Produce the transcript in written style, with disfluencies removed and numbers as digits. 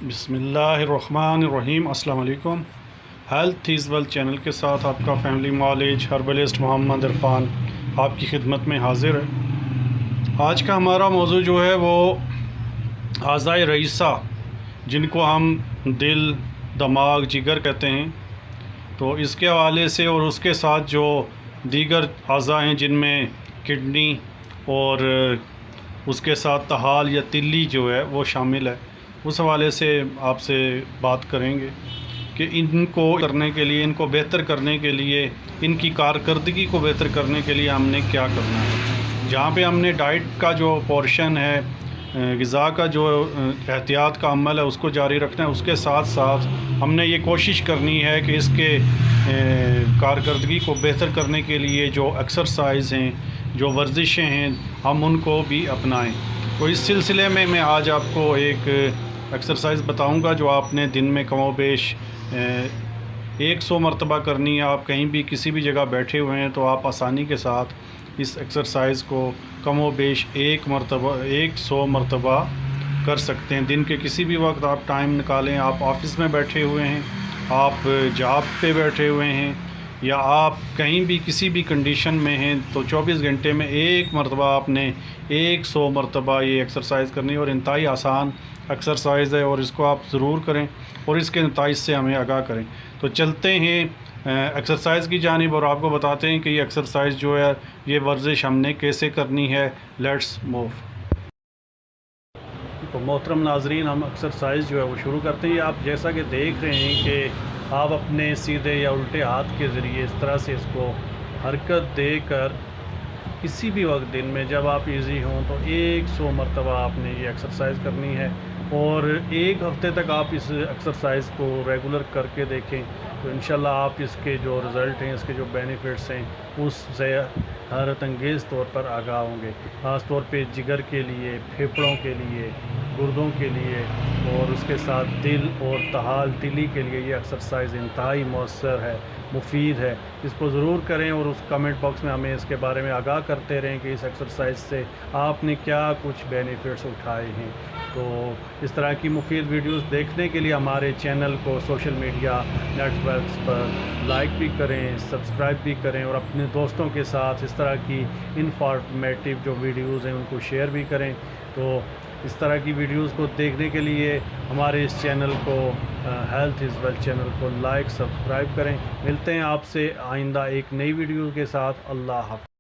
بسم اللہ الرحمن الرحیم۔ السلام علیکم۔ ہیلتھ از ویلتھ چینل کے ساتھ آپ کا فیملی معالج ہربلسٹ محمد عرفان آپ کی خدمت میں حاضر ہے۔ آج کا ہمارا موضوع جو ہے وہ اعضائے رئیسہ، جن کو ہم دل، دماغ، جگر کہتے ہیں، تو اس کے حوالے سے اور اس کے ساتھ جو دیگر اعضاء ہیں جن میں کڈنی اور اس کے ساتھ طحال یا تلی جو ہے وہ شامل ہے، اس حوالے سے آپ سے بات کریں گے کہ ان کو کرنے کے لیے، ان کو بہتر کرنے کے لیے، ان کی کارکردگی کو بہتر کرنے کے لیے ہم نے کیا کرنا ہے۔ جہاں پہ ہم نے ڈائٹ کا جو پورشن ہے، غذا کا جو احتیاط کا عمل ہے، اس کو جاری رکھنا ہے، اس کے ساتھ ساتھ ہم نے یہ کوشش کرنی ہے کہ اس کے کارکردگی کو بہتر کرنے کے لیے جو ایکسرسائز ہیں، جو ورزشیں ہیں، ہم ان کو بھی اپنائیں۔ تو اس سلسلے میں آج آپ کو ایک ایکسرسائز بتاؤں گا جو آپ نے دن میں کم و بیش 100 مرتبہ کرنی ہے۔ آپ کہیں بھی کسی بھی جگہ بیٹھے ہوئے ہیں تو آپ آسانی کے ساتھ اس ایکسرسائز کو کم و بیش 100 مرتبہ کر سکتے ہیں۔ دن کے کسی بھی وقت آپ ٹائم نکالیں، آپ آفس میں بیٹھے ہوئے ہیں، آپ جاب پہ بیٹھے ہوئے ہیں، یا آپ کہیں بھی کسی بھی کنڈیشن میں ہیں، تو 24 گھنٹے میں 1 مرتبہ آپ نے 100 مرتبہ یہ ایکسرسائز کرنی ہے، اور انتہائی آسان ایکسرسائز ہے، اور اس کو آپ ضرور کریں اور اس کے نتائج سے ہمیں آگاہ کریں۔ تو چلتے ہیں ایکسرسائز کی جانب اور آپ کو بتاتے ہیں کہ یہ ایکسرسائز جو ہے، یہ ورزش ہم نے کیسے کرنی ہے۔ Let's move. تو محترم ناظرین، ہم ایکسرسائز جو ہے وہ شروع کرتے ہیں۔ آپ جیسا کہ دیکھ رہے ہیں کہ آپ اپنے سیدھے یا الٹے ہاتھ کے ذریعے اس طرح سے اس کو حرکت دے کر کسی بھی وقت دن میں جب آپ ایزی ہوں تو 100 مرتبہ آپ نے یہ ایکسرسائز کرنی ہے، اور 1 ہفتے تک آپ اس ایکسرسائز کو ریگولر کر کے دیکھیں تو انشاءاللہ آپ اس کے جو رزلٹ ہیں، اس کے جو بینیفٹس ہیں، اس سے حیرت انگیز طور پر آگاہ ہوں گے۔ خاص طور پہ جگر کے لیے، پھیپھڑوں کے لیے، گردوں کے لیے، اور اس کے ساتھ دل اور طحال تلی کے لیے یہ ایکسرسائز انتہائی مؤثر ہے، مفید ہے۔ اس کو ضرور کریں اور اس کمنٹ باکس میں ہمیں اس کے بارے میں آگاہ کرتے رہیں کہ اس ایکسرسائز سے آپ نے کیا کچھ بینیفٹس اٹھائے ہیں۔ تو اس طرح کی مفید ویڈیوز دیکھنے کے لیے ہمارے چینل کو سوشل میڈیا نیٹ ورکس پر لائک بھی کریں، سبسکرائب بھی کریں، اور اپنے دوستوں کے ساتھ اس طرح کی انفارمیٹیو جو ویڈیوز ہیں ان کو شیئر بھی کریں۔ تو اس طرح کی ویڈیوز کو دیکھنے کے لیے ہمارے اس چینل کو ہیلتھ از ویلتھ چینل کو لائک، سبسکرائب کریں۔ ملتے ہیں آپ سے آئندہ ایک نئی ویڈیو کے ساتھ۔ اللہ حافظ۔